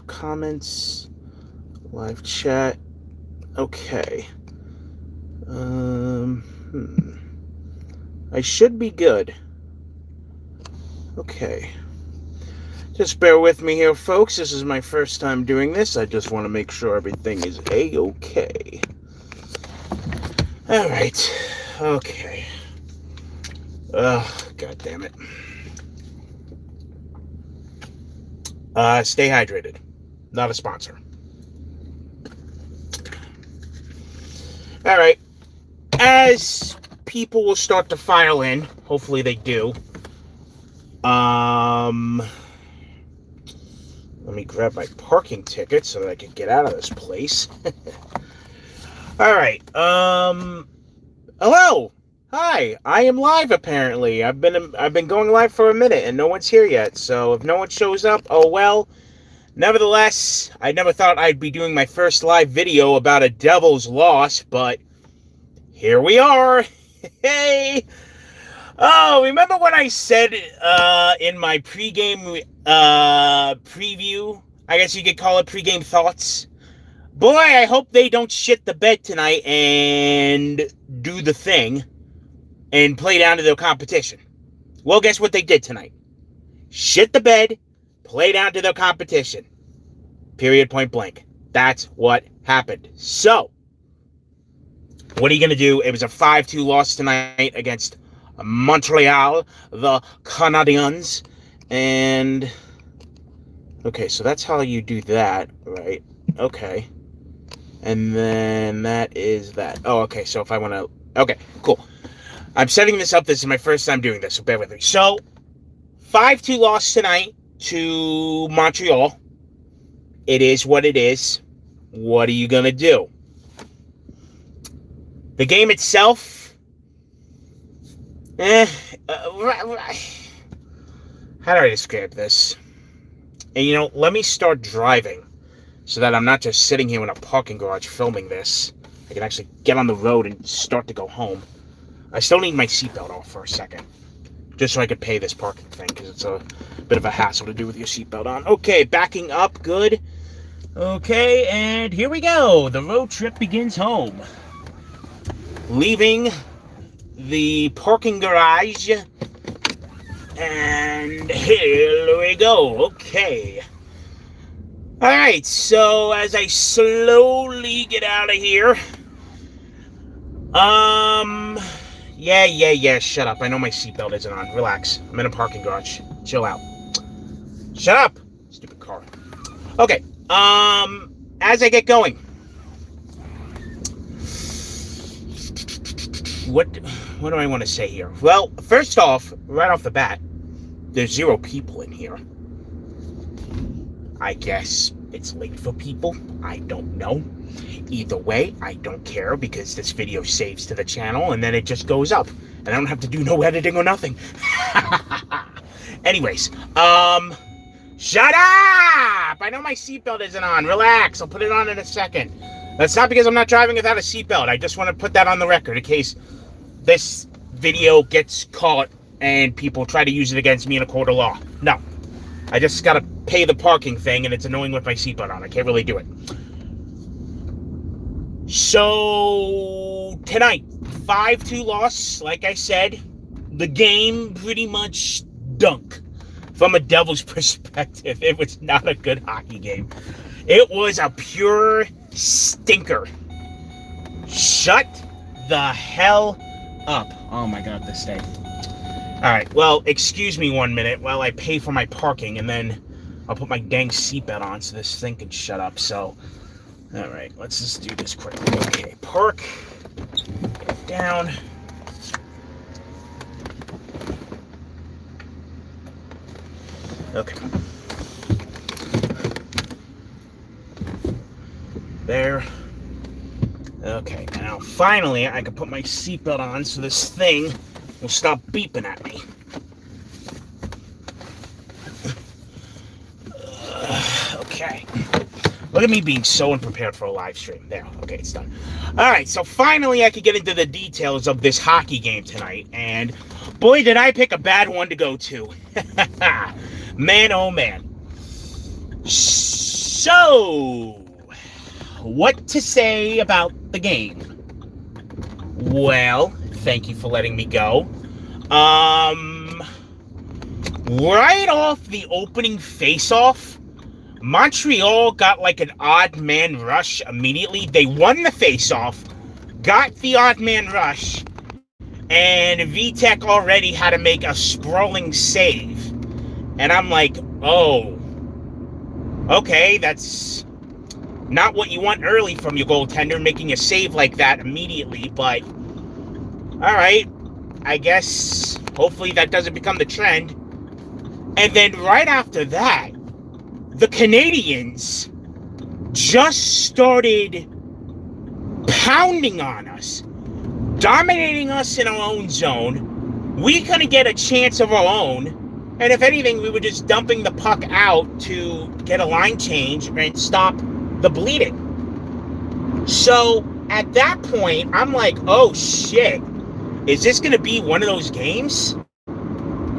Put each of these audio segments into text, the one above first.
Comments, live chat. Okay. I should be good. Okay. Just bear with me here, folks. This is my first time doing this. I just want to make sure everything is A-okay. Alright. Okay. God damn it. Stay hydrated. Not a sponsor. Alright. As people will start to file in, hopefully they do. Let me grab my parking ticket so that I can get out of this place. Alright, hello! Hi, I am live apparently. I've been going live for a minute and no one's here yet, so if no one shows up, oh well. Nevertheless, I never thought I'd be doing my first live video about a Devils loss, but here we are. Hey! Oh, remember when I said in my pregame preview, I guess you could call it pregame thoughts? Boy, I hope they don't shit the bed tonight and do the thing and play down to their competition. Well, guess what they did tonight? Shit the bed, play down to their competition. Period, point blank. That's what happened. So, what are you going to do? It was a 5-2 loss tonight against Montreal, the Canadiens. And, okay, so that's how you do that, right? Okay. And then that is that. Oh, okay, so if I want to... Okay, cool. I'm setting this up. This is my first time doing this, so bear with me. So, 5-2 loss tonight to Montreal. It is what it is. What are you going to do? The game itself... how do I describe this? And, you know, let me start driving so that I'm not just sitting here in a parking garage filming this. I can actually get on the road and start to go home. I still need my seatbelt off for a second, just so I could pay this parking thing, because it's a bit of a hassle to do with your seatbelt on. Okay, backing up, good. Okay, and here we go. The road trip begins home. Leaving the parking garage, and here we go. Okay. Alright, so as I slowly get out of here, yeah, shut up. I know my seatbelt isn't on. Relax. I'm in a parking garage. Chill out. Shut up! Stupid car. Okay, as I get going, what do I want to say here? Well, first off, right off the bat, there's 0 people in here. I guess it's late for people. I don't know. Either way, I don't care, because this video saves to the channel and then it just goes up. And I don't have to do no editing or nothing. Anyways, shut up! I know my seatbelt isn't on. Relax, I'll put it on in a second. That's not because I'm not driving without a seatbelt. I just want to put that on the record in case this video gets caught and people try to use it against me in a court of law. No. I just gotta pay the parking thing, and it's annoying with my seatbelt on. I can't really do it. So, tonight, 5-2 loss. Like I said, the game pretty much dunk. From a Devils perspective, it was not a good hockey game. It was a pure stinker. Shut the hell up. Oh my god, this thing. Alright, well, excuse me 1 minute while I pay for my parking, and then I'll put my dang seatbelt on so this thing can shut up. So, alright, let's just do this quickly. Okay, park. Get down. Okay. There. Okay, now finally I can put my seatbelt on so this thing will stop beeping at me. Okay. Look at me being so unprepared for a live stream. There. Okay, it's done. Alright, so finally I could get into the details of this hockey game tonight, and boy did I pick a bad one to go to. Man, oh man. So, what to say about the game? Well, thank you for letting me go. Right off the opening face-off, Montreal got like an odd man rush immediately. They won the face-off, got the odd man rush, and VTech already had to make a sprawling save. And I'm like, oh, okay, that's not what you want early from your goaltender, making a save like that immediately, but all right, I guess hopefully that doesn't become the trend. And then right after that, the Canadians just started pounding on us, dominating us in our own zone. We couldn't get a chance of our own, and if anything, we were just dumping the puck out to get a line change and stop the bleeding. So at that point, I'm like, oh shit, is this going to be one of those games?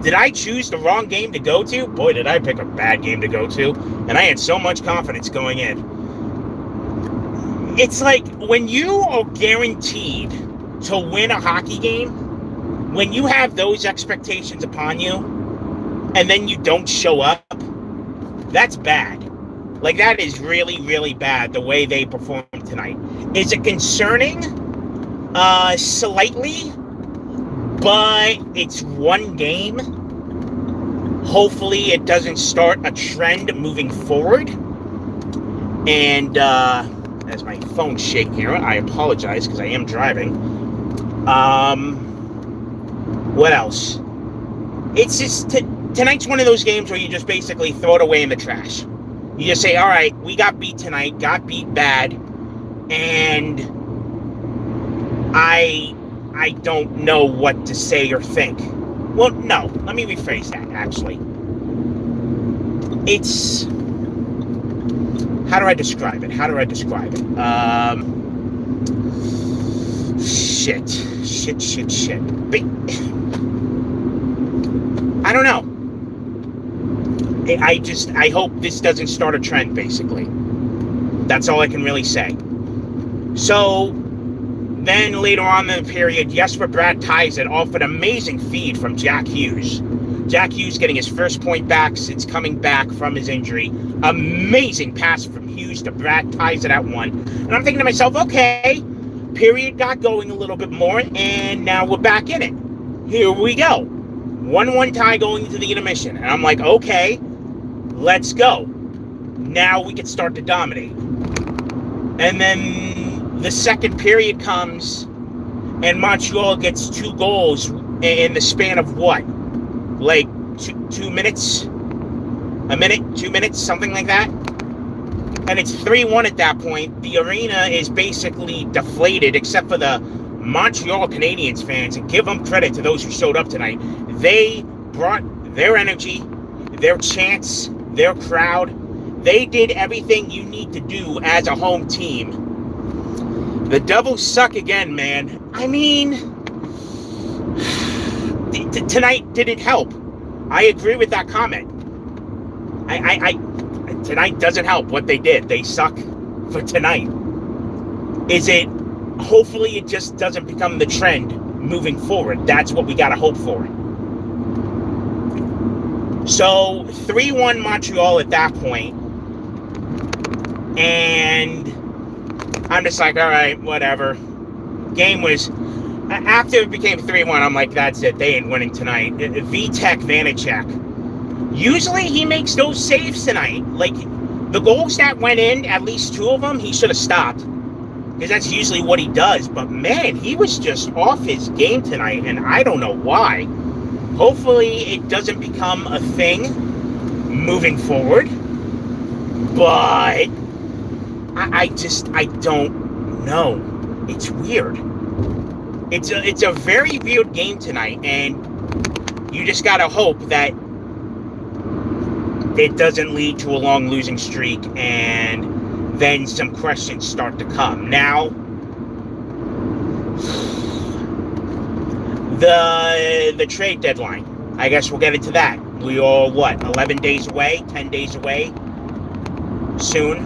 Did I choose the wrong game to go to? Boy, did I pick a bad game to go to. And I had so much confidence going in. It's like when you are guaranteed to win a hockey game, when you have those expectations upon you, and then you don't show up, that's bad. Like, that is really, really bad, the way they performed tonight. Is it concerning? Slightly. But it's one game. Hopefully it doesn't start a trend moving forward. And as my phone's shaking here, I apologize because I am driving. What else? It's just tonight's one of those games where you just basically throw it away in the trash. You just say, all right, we got beat tonight, got beat bad, and I don't know what to say or think. Well, no, let me rephrase that, actually. It's... How do I describe it? Shit. But, I don't know. I hope this doesn't start a trend, basically. That's all I can really say. So... Then later on in the period, Jesper Bratt ties it off an amazing feed from Jack Hughes. Jack Hughes getting his first point back since coming back from his injury. Amazing pass from Hughes to Bratt, ties it at 1. And I'm thinking to myself, okay, period got going a little bit more, and now we're back in it. Here we go. 1-1 tie going into the intermission. And I'm like, okay, let's go. Now we can start to dominate. And then the second period comes, and Montreal gets 2 goals in the span of what? Like 2 minutes? A minute? 2 minutes? Something like that? And it's 3-1 at that point. The arena is basically deflated, except for the Montreal Canadiens fans. And give them credit to those who showed up tonight. They brought their energy, their chants, their crowd. They did everything you need to do as a home team. The Devils suck again, man. I mean, tonight didn't help. I agree with that comment. Tonight doesn't help what they did. They suck for tonight. Is it, hopefully it just doesn't become the trend moving forward. That's what we got to hope for. So, 3-1 Montreal at that point. And I'm just like, all right, whatever. Game was, after it became 3-1, I'm like, that's it. They ain't winning tonight. Vitek Vanacek. Usually he makes those saves tonight. Like, the goals that went in, at least 2 of them, he should have stopped. Because that's usually what he does. But, man, he was just off his game tonight, and I don't know why. Hopefully it doesn't become a thing moving forward. But I don't know. It's weird. It's a very weird game tonight, and you just gotta hope that it doesn't lead to a long losing streak, and then some questions start to come. Now, the trade deadline. I guess we'll get into that. We all, 11 days away, 10 days away soon.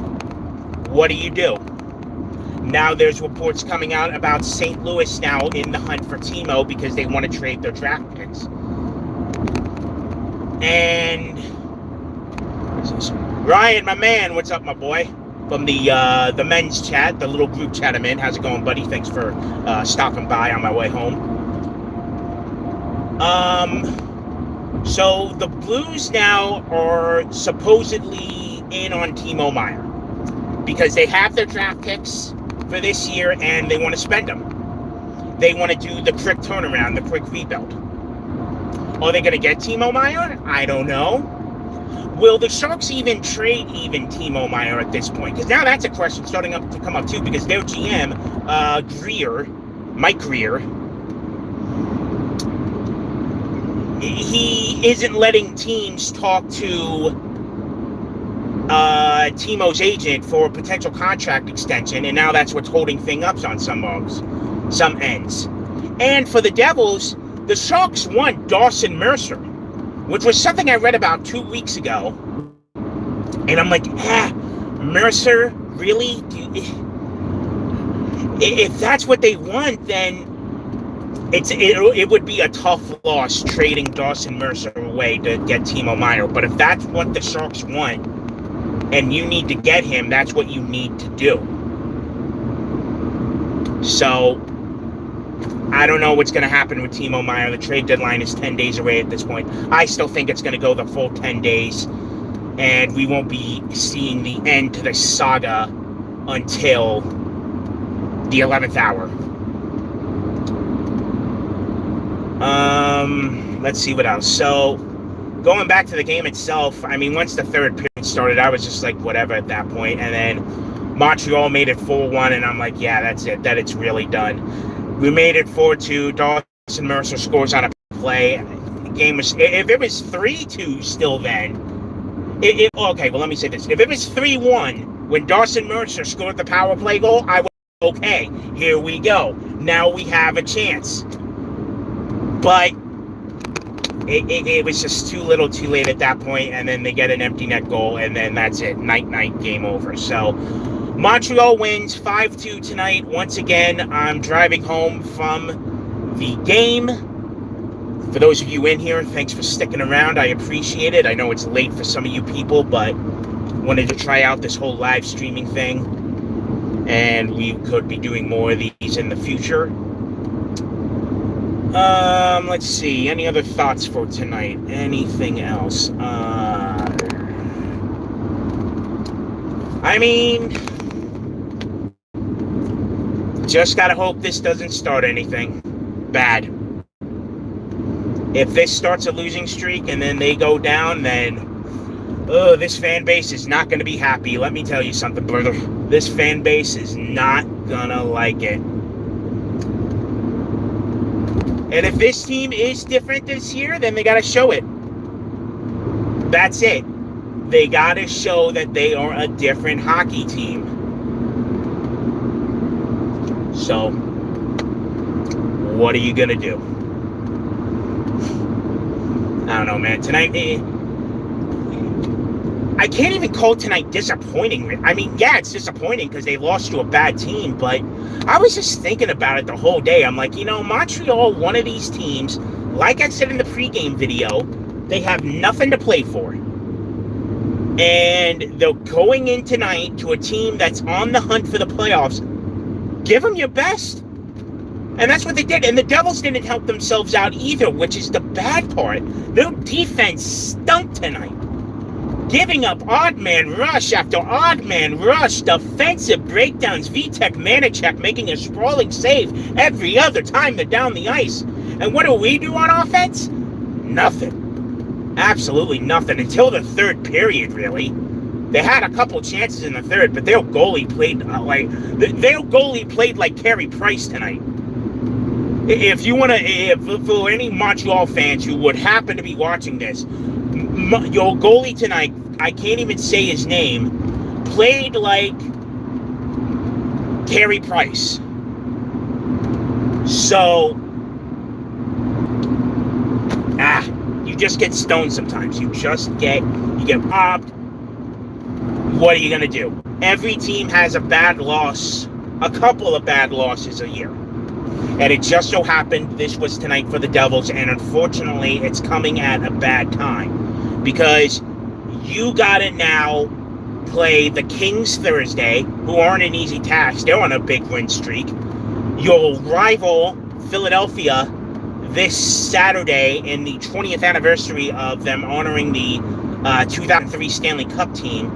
What do? Now there's reports coming out about St. Louis now in the hunt for Timo because they want to trade their draft picks. And Ryan, my man, what's up, my boy? From the men's chat, the little group chat I'm in. How's it going, buddy? Thanks for stopping by on my way home. So the Blues now are supposedly in on Timo Meier because they have their draft picks for this year and they want to spend them. They want to do the quick turnaround, the quick rebuild. Are they going to get Timo Meier? I don't know. Will the Sharks even trade Timo Meier at this point? Because now that's a question starting to come up too, because their GM, Mike Greer, he isn't letting teams talk to Timo's agent for a potential contract extension, and now that's what's holding things up on some ends. And for the Devils, the Sharks want Dawson Mercer, which was something I read about 2 weeks ago. And I'm like, Mercer, really? If that's what they want, then it would be a tough loss trading Dawson Mercer away to get Timo Meier. But if that's what the Sharks want, and you need to get him, that's what you need to do. So I don't know what's going to happen with Timo Meier. The trade deadline is 10 days away at this point. I still think it's going to go the full 10 days, and we won't be seeing the end to the saga until the 11th hour. Let's see what else. So, going back to the game itself, I mean, once the third period started, I was just like, whatever at that point. And then Montreal made it 4-1, and I'm like, yeah, that's it. That it's really done. We made it 4-2. Dawson Mercer scores on a play. The game was, if it was 3-2 still then, okay, well, let me say this. If it was 3-1 when Dawson Mercer scored the power play goal, I was okay. Here we go. Now we have a chance. But it was just too little too late at that point, and then they get an empty net goal, and then that's it. Night, game over. So Montreal wins 5-2 tonight. Once again, I'm driving home from the game. For those of you in here, thanks for sticking around. I appreciate it. I know it's late for some of you people, but wanted to try out this whole live streaming thing, and we could be doing more of these in the future. Let's see. Any other thoughts for tonight? Anything else? I mean, just gotta hope this doesn't start anything bad. If this starts a losing streak and then they go down, then this fan base is not going to be happy. Let me tell you something, brother. This fan base is not gonna like it. And if this team is different this year, then they got to show it. That's it. They got to show that they are a different hockey team. So, what are you going to do? I don't know, man. Tonight, I can't even call tonight disappointing. I mean, yeah, it's disappointing because they lost to a bad team, but I was just thinking about it the whole day. I'm like, Montreal, one of these teams, like I said in the pregame video, they have nothing to play for. And they're going in tonight to a team that's on the hunt for the playoffs. Give them your best. And that's what they did. And the Devils didn't help themselves out either, which is the bad part. Their defense stunk tonight. Giving up odd man rush after odd man rush, defensive breakdowns, Vitek Manichek making a sprawling save every other time they're down the ice. And what do we do on offense? Nothing. Absolutely nothing until the third period, really. They had a couple chances in the third, but their goalie played like Carey Price tonight. If you want to, for any Montreal fans who would happen to be watching this, your goalie tonight, I can't even say his name, played like Carey Price. So, you just get stoned sometimes. You get robbed. What are you going to do? Every team has a couple of bad losses a year. And it just so happened this was tonight for the Devils, and unfortunately, it's coming at a bad time. Because you got to now play the Kings Thursday, who aren't an easy task. They're on a big win streak. Your rival, Philadelphia, this Saturday in the 20th anniversary of them honoring the 2003 Stanley Cup team.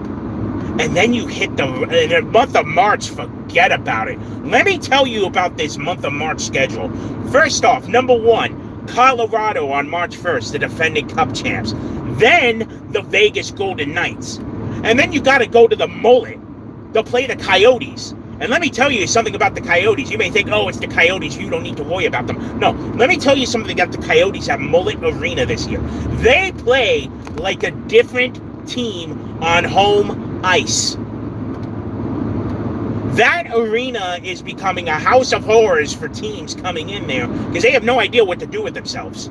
And then you hit the month of March, forget about it. Let me tell you about this month of March schedule. First off, number one, Colorado on March 1st, the defending Cup champs. Then the Vegas Golden Knights. And then you got to go to the Mullet to play the Coyotes. And let me tell you something about the Coyotes. You may think, oh, it's the Coyotes. You don't need to worry about them. No, let me tell you something about the Coyotes at Mullet Arena this year. They play like a different team on home ice. That arena is becoming a house of horrors for teams coming in there because they have no idea what to do with themselves.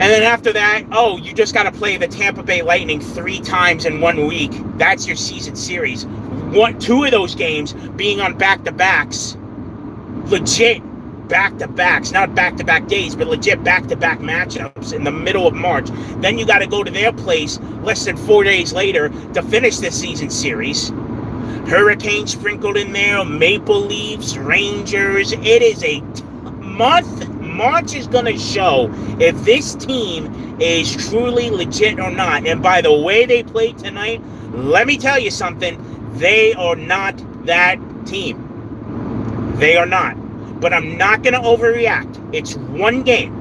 And then after that, you just got to play the Tampa Bay Lightning 3 times in 1 week. That's your season series. 2 of those games being on back-to-backs. Legit back-to-backs. Not back-to-back days, but legit back-to-back matchups in the middle of March. Then you got to go to their place less than 4 days later to finish the season series. Hurricanes sprinkled in there, Maple Leafs, Rangers. It is a month. March is going to show if this team is truly legit or not. And by the way they played tonight, let me tell you something. They are not that team. They are not. But I'm not going to overreact. It's one game.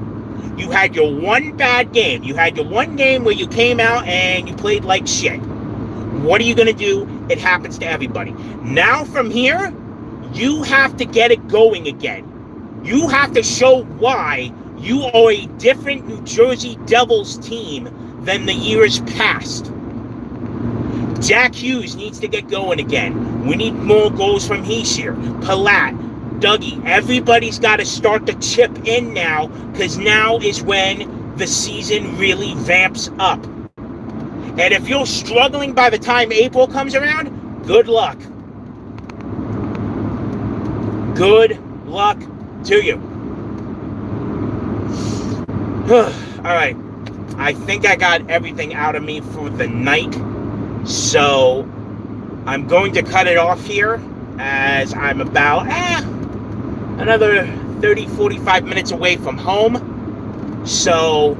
You had your one bad game. You had your one game where you came out and you played like shit. What are you going to do? It happens to everybody. Now from here, you have to get it going again. You have to show why you are a different New Jersey Devils team than the years past. Jack Hughes needs to get going again. We need more goals from Hischier, Palat, Dougie. Everybody's got to start to chip in now because now is when the season really ramps up. And if you're struggling by the time April comes around, good luck. Good luck to you. All right. I think I got everything out of me for the night. So I'm going to cut it off here as I'm about another 30-45 minutes away from home. So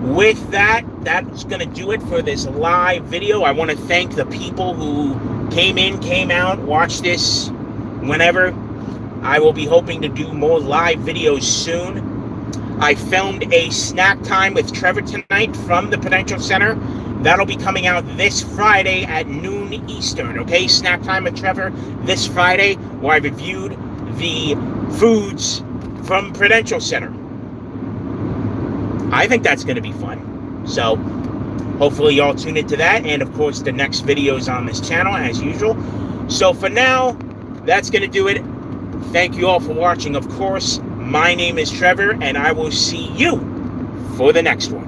with that, that's going to do it for this live video. I want to thank the people who came in, came out, watched this whenever. I will be hoping to do more live videos soon. I filmed a snack time with Trevor tonight from the Prudential Center. That'll be coming out this Friday at noon Eastern, okay? Snack time with Trevor this Friday, where I reviewed the foods from Prudential Center. I think that's going to be fun. So, hopefully y'all tune into that. And, of course, the next videos on this channel, as usual. So, for now, that's going to do it. Thank you all for watching, of course. My name is Trevor, and I will see you for the next one.